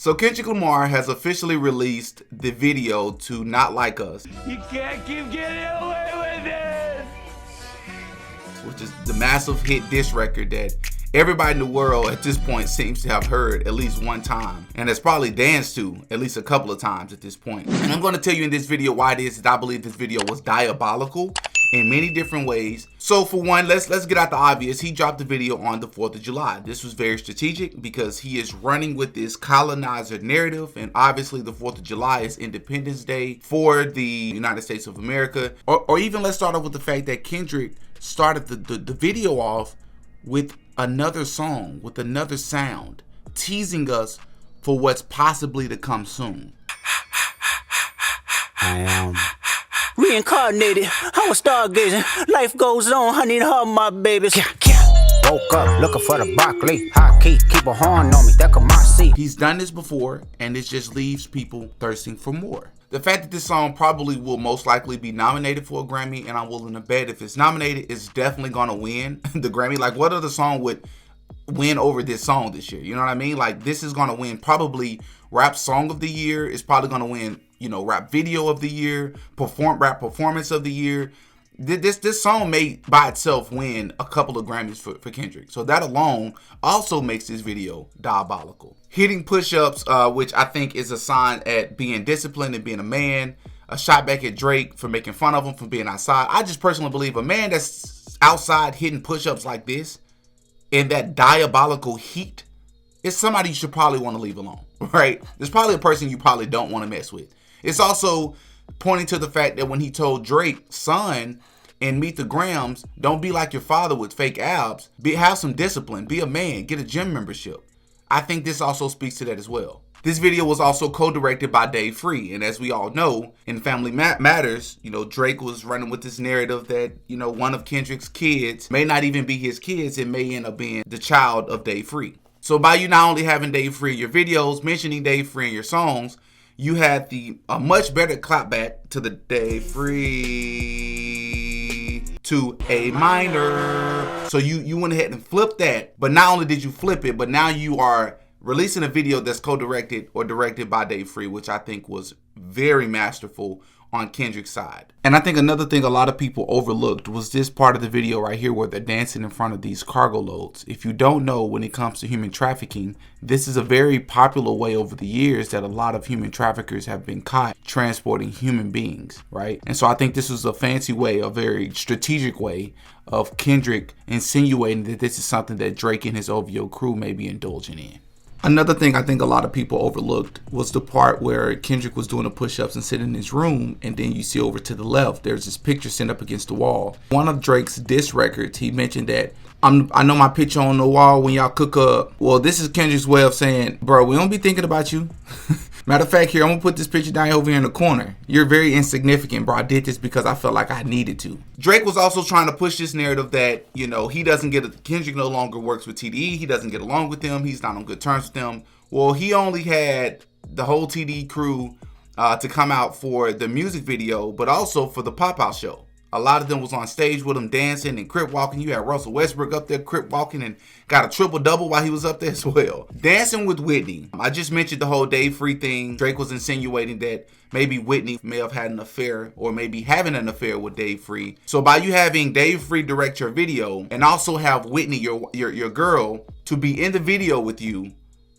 So Kendrick Lamar has officially released the video to Not Like Us. You can't keep getting away with this! Which is the massive hit diss record that everybody in the world at this point seems to have heard at least one time, and has probably danced to at least a couple of times at this point. And I'm going to tell you in this video why it is that I believe this video was diabolical in many different ways. So for one, let's get out the obvious. He dropped the video on the 4th of July. This was very strategic because he is running with this colonizer narrative, and obviously the 4th of July is Independence Day for the United States of America. Or even let's start off with the fact that Kendrick started the video off with another song, with another sound, teasing us for what's possibly to come soon. I am reincarnated. I was stargazing. Life goes on. I need her, my babies. Woke up looking for the broccoli. Hot key, keep a horn on me. That could my seat. He's done this before, and it just leaves people thirsting for more. The fact that this song probably will most likely be nominated for a Grammy, and I'm willing to bet if it's nominated, it's definitely gonna win the Grammy. Like, what other song would win over this song this year? You know what I mean? Like, this is gonna win probably Rap Song of the Year. It's probably gonna win, you know, Rap Video of the Year, Rap Performance of the Year. This song may by itself win a couple of Grammys for Kendrick. So that alone also makes this video diabolical. Hitting push-ups, which I think is a sign at being disciplined and being a man. A shot back at Drake for making fun of him for being outside. I just personally believe a man that's outside hitting push-ups like this in that diabolical heat is somebody you should probably want to leave alone, right? There's probably a person you probably don't want to mess with. It's also pointing to the fact that when he told Drake, son, in Meet the Grams, don't be like your father with fake abs. Have some discipline. Be a man. Get a gym membership. I think this also speaks to that as well. This video was also co-directed by Dave Free. And as we all know, in Family Matters, you know, Drake was running with this narrative that, you know, one of Kendrick's kids may not even be his kids. It may end up being the child of Dave Free. So by you not only having Dave Free in your videos, mentioning Dave Free in your songs, you had a much better clapback to the Dave Free to A minor. So you went ahead and flipped that. But not only did you flip it, but now you are releasing a video that's co-directed or directed by Dave Free, which I think was very masterful on Kendrick's side. And I think another thing a lot of people overlooked was this part of the video right here where they're dancing in front of these cargo loads. If you don't know, when it comes to human trafficking, this is a very popular way over the years that a lot of human traffickers have been caught transporting human beings, right? And so I think this was a fancy way, a very strategic way of Kendrick insinuating that this is something that Drake and his OVO crew may be indulging in. Another thing I think a lot of people overlooked was the part where Kendrick was doing the push-ups and sitting in his room, and then you see over to the left, there's this picture sent up against the wall. One of Drake's diss records, he mentioned that, I know my picture on the wall when y'all cook up. Well, this is Kendrick's way of saying, bro, we don't be thinking about you. Matter of fact, here, I'm going to put this picture down over here in the corner. You're very insignificant, bro. I did this because I felt like I needed to. Drake was also trying to push this narrative that, you know, Kendrick no longer works with TDE. He doesn't get along with them. He's not on good terms with them. Well, he only had the whole TDE crew to come out for the music video, but also for the pop-out show. A lot of them was on stage with him dancing and crip walking. You had Russell Westbrook up there crip walking and got a triple-double while he was up there as well. Dancing with Whitney. I just mentioned the whole Dave Free thing. Drake was insinuating that maybe Whitney may have had an affair or maybe having an affair with Dave Free. So by you having Dave Free direct your video and also have Whitney, your girl, to be in the video with you,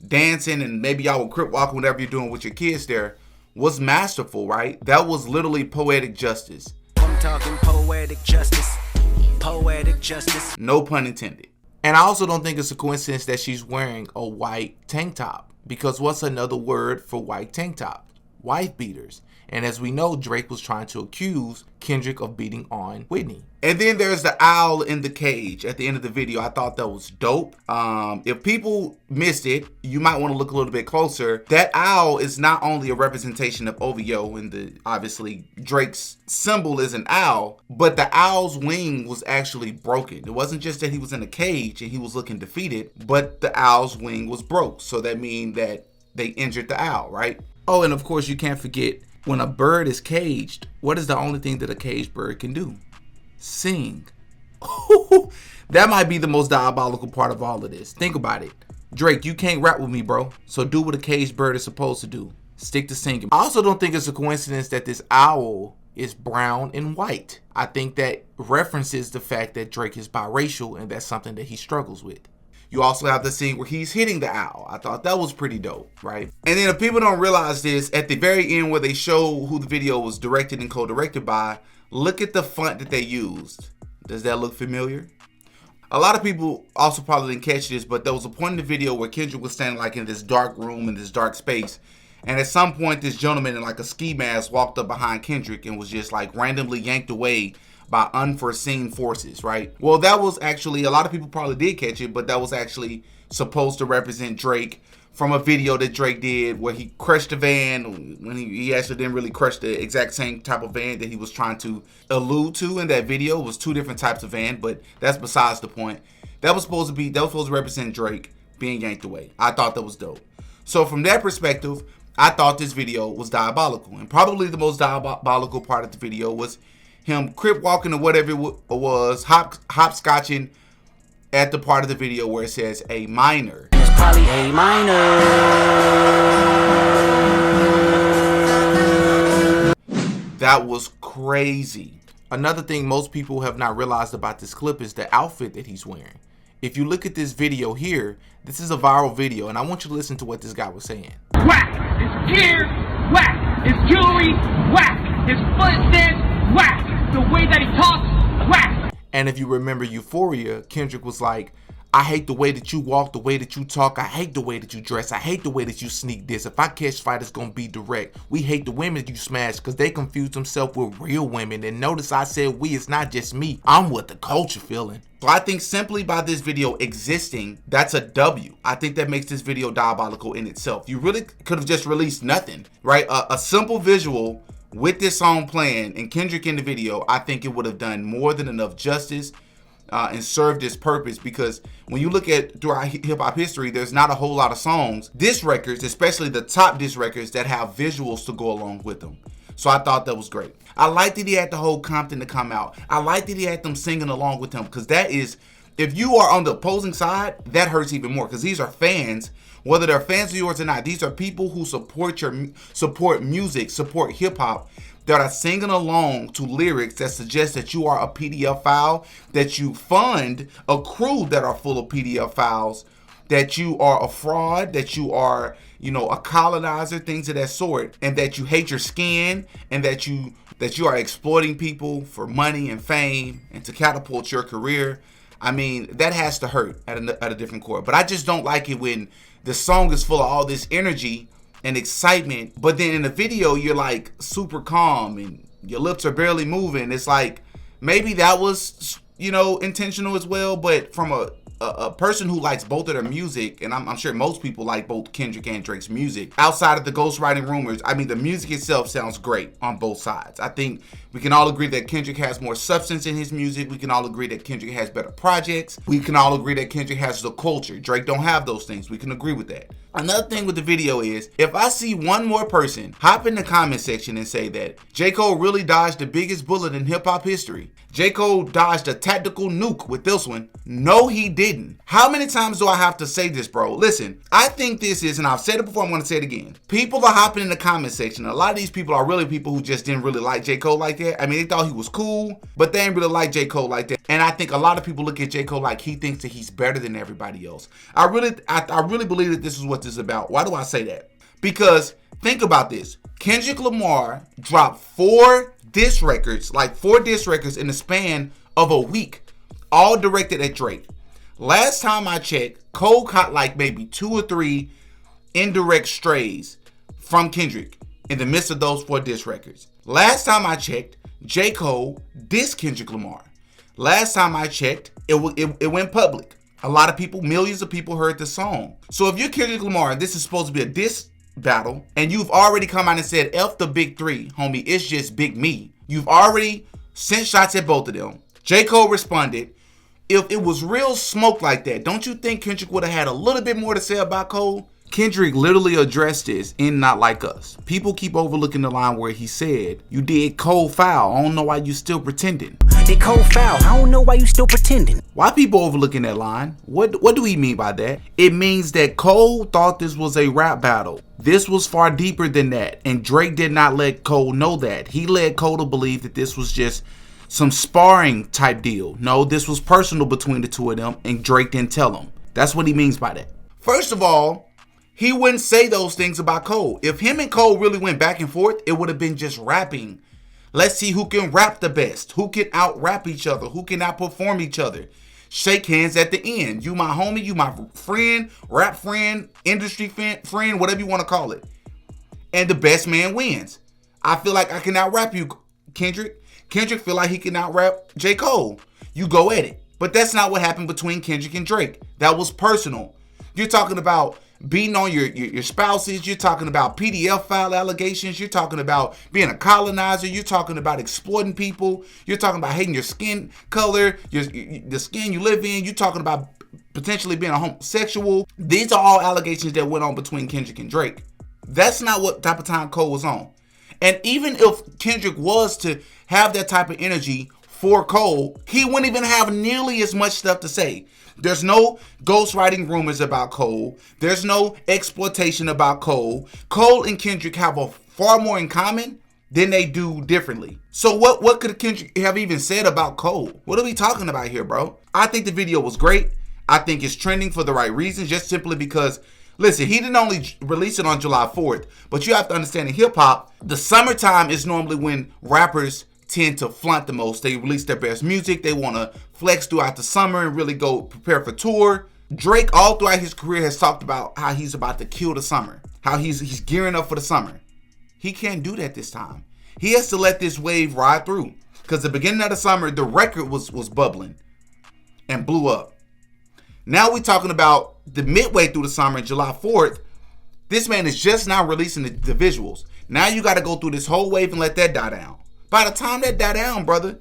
dancing and maybe y'all were crip walking, whatever you're doing with your kids there, was masterful, right? That was literally poetic justice. I'm talking poetic justice. Poetic justice. No pun intended. And I also don't think it's a coincidence that she's wearing a white tank top, because what's another word for white tank top? Wife beaters. And as we know, Drake was trying to accuse Kendrick of beating on Whitney. And then there's the owl in the cage at the end of the video. I thought that was dope. If people missed it, you might want to look a little bit closer. That owl is not only a representation of OVO, and obviously Drake's symbol is an owl, but the owl's wing was actually broken. It wasn't just that he was in a cage and he was looking defeated, but the owl's wing was broke. So that means that they injured the owl, right? Oh, and of course you can't forget, when a bird is caged, what is the only thing that a caged bird can do? Sing. That might be the most diabolical part of all of this. Think about it. Drake, you can't rap with me, bro. So do what a caged bird is supposed to do. Stick to singing. I also don't think it's a coincidence that this owl is brown and white. I think that references the fact that Drake is biracial, and that's something that he struggles with. You also have the scene where he's hitting the owl. I thought that was pretty dope, right? And then if people don't realize this, at the very end where they show who the video was directed and co-directed by, look at the font that they used. Does that look familiar? A lot of people also probably didn't catch this, but there was a point in the video where Kendrick was standing like in this dark room, in this dark space. And at some point, this gentleman in like a ski mask walked up behind Kendrick and was just like randomly yanked away by unforeseen forces, right? Well, that was actually, a lot of people probably did catch it, but that was actually supposed to represent Drake from a video that Drake did where he crushed a van when he actually didn't really crush the exact same type of van that he was trying to allude to in that video. It was two different types of van, but that's besides the point. That was supposed to represent Drake being yanked away. I thought that was dope. So from that perspective, I thought this video was diabolical. And probably the most diabolical part of the video was him crip walking or whatever it was, hopscotching at the part of the video where it says A minor. It's probably A minor. That was crazy. Another thing most people have not realized about this clip is the outfit that he's wearing. If you look at this video here, this is a viral video, and I want you to listen to what this guy was saying. Whack! His gear, whack! His jewelry, whack! His footsteps, whack! The way that he talks, whack! And if you remember Euphoria, Kendrick was like, I hate the way that you walk, the way that you talk. I hate the way that you dress. I hate the way that you sneak this. If I catch fight, it's going to be direct. We hate the women you smash because they confuse themselves with real women. And notice I said we, it's not just me. I'm what the culture feeling. So I think simply by this video existing, that's a W. I think that makes this video diabolical in itself. You really could have just released nothing, right? A simple visual with this song playing and Kendrick in the video, I think it would have done more than enough justice and served its purpose, because when you look at throughout hip-hop history, there's not a whole lot of songs, diss records, especially the top diss records, that have visuals to go along with them. So I thought that was great. I liked that he had the whole Compton to come out. I liked that he had them singing along with him, because that is, if you are on the opposing side, that hurts even more, because these are fans, whether they're fans of yours or not. These are people who support music, support hip-hop, that are singing along to lyrics that suggest that you are a PDF file, that you fund a crew that are full of PDF files, that you are a fraud, that you are, a colonizer, things of that sort, and that you hate your skin, and that you are exploiting people for money and fame and to catapult your career. I mean, that has to hurt at a different chord. But I just don't like it when the song is full of all this energy and excitement, but then in the video you're like super calm and your lips are barely moving. It's like maybe that was intentional as well, but from a person who likes both of their music, and I'm sure most people like both Kendrick and Drake's music, outside of the ghostwriting rumors, I mean, the music itself sounds great on both sides. I think we can all agree that Kendrick has more substance in his music. We can all agree that Kendrick has better projects. We can all agree that Kendrick has the culture. Drake don't have those things. We can agree with that. Another thing with the video is, if I see one more person hop in the comment section and say that J. Cole really dodged the biggest bullet in hip-hop history, J. Cole dodged a tactical nuke with this one. No, he didn't. How many times do I have to say this, bro? Listen, I think this is, and I've said it before, I'm going to say it again. People are hopping in the comment section. A lot of these people are really people who just didn't really like J. Cole like that. I mean, they thought he was cool, but they didn't really like J. Cole like that. And I think a lot of people look at J. Cole like he thinks that he's better than everybody else. I really believe that this is what this is about. Why do I say that? Because think about this. Kendrick Lamar dropped four diss records in the span of a week, all directed at Drake. Last time I checked, Cole caught like maybe 2 or 3 indirect strays from Kendrick in the midst of those 4 diss records. Last time I checked, J. Cole dissed Kendrick Lamar. Last time I checked, it went public. A lot of people, millions of people heard the song. So if you're Kendrick Lamar, and this is supposed to be a diss battle, and you've already come out and said, F the big 3, homie, it's just big me. You've already sent shots at both of them. J. Cole responded. If it was real smoke like that, don't you think Kendrick would have had a little bit more to say about Cole? Kendrick literally addressed this in Not Like Us. People keep overlooking the line where he said, "You did cold foul. I don't know why you still pretending." They cold foul. I don't know why you still pretending. Why people overlooking that line? What do he mean by that? It means that Cole thought this was a rap battle. This was far deeper than that, and Drake did not let Cole know that. He led Cole to believe that this was just some sparring type deal. No, this was personal between the two of them, and Drake didn't tell him. That's what he means by that. First of all, he wouldn't say those things about Cole. If him and Cole really went back and forth, it would have been just rapping. Let's see who can rap the best, who can out-rap each other, who can out-perform each other. Shake hands at the end. You my homie, you my friend, rap friend, industry friend, whatever you want to call it. And the best man wins. I feel like I can out-rap you, Kendrick. Kendrick feel like he can out-rap J. Cole. You go at it. But that's not what happened between Kendrick and Drake. That was personal. You're talking about beating on your spouses. You're talking about PDF file allegations. You're talking about being a colonizer. You're talking about exploiting people. You're talking about hating your skin color, the skin you live in. You're talking about potentially being a homosexual. These are all allegations that went on between Kendrick and Drake. That's not what type of time Cole was on. And even if Kendrick was to have that type of energy for Cole, he wouldn't even have nearly as much stuff to say. There's no ghostwriting rumors about Cole. There's no exploitation about Cole. Cole and Kendrick have a far more in common than they do differently. So what could Kendrick have even said about Cole? What are we talking about here, bro? I think the video was great. I think it's trending for the right reasons, just simply because, listen, he didn't only release it on July 4th, but you have to understand in hip-hop, the summertime is normally when rappers tend to flaunt the most. They release their best music. They want to flex throughout the summer and really go prepare for tour. Drake, all throughout his career, has talked about how he's about to kill the summer, how he's gearing up for the summer. He can't do that this time. He has to let this wave ride through, because the beginning of the summer, the record was bubbling and blew up. Now we're talking about the midway through the summer, July 4th. This man is just now releasing the visuals. Now you got to go through this whole wave and let that die down. By the time that die down, brother,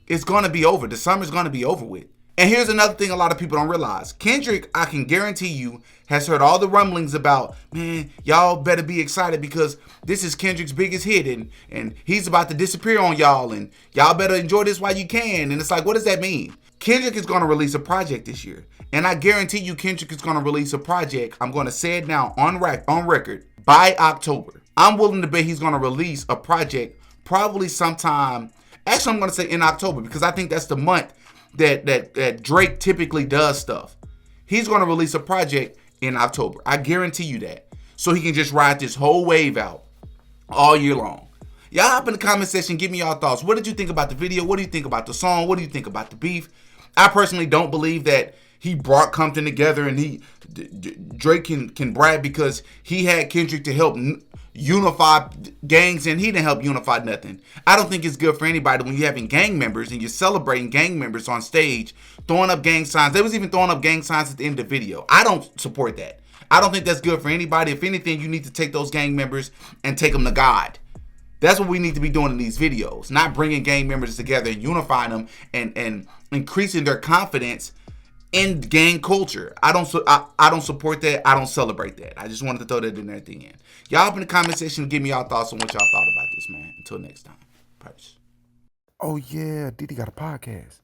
it's going to be over. The summer's going to be over with. And here's another thing a lot of people don't realize. Kendrick, I can guarantee you, has heard all the rumblings about, man, y'all better be excited because this is Kendrick's biggest hit and he's about to disappear on y'all and y'all better enjoy this while you can. And it's like, what does that mean? Kendrick is going to release a project this year. And I guarantee you Kendrick is going to release a project, I'm going to say it now on record, by October. I'm willing to bet he's going to release a project probably sometime, actually I'm going to say in October, because I think that's the month that Drake typically does stuff. He's going to release a project in October. I guarantee you that. So he can just ride this whole wave out all year long. Y'all hop in the comment section, give me y'all thoughts. What did you think about the video? What do you think about the song? What do you think about the beef? I personally don't believe that he brought Compton together and Drake can brag because he had Kendrick to help unify gangs and he didn't help unify nothing. I don't think it's good for anybody when you're having gang members and you're celebrating gang members on stage, throwing up gang signs. They was even throwing up gang signs at the end of the video. I don't support that. I don't think that's good for anybody. If anything, you need to take those gang members and take them to God. That's what we need to be doing in these videos, not bringing gang members together and unifying them and increasing their confidence in gang culture. I don't support that. I don't celebrate that. I just wanted to throw that in there at the end. Y'all up in the comment section, give me y'all thoughts on what y'all thought about this, man. Until next time. Peace. Oh yeah, Diddy got a podcast.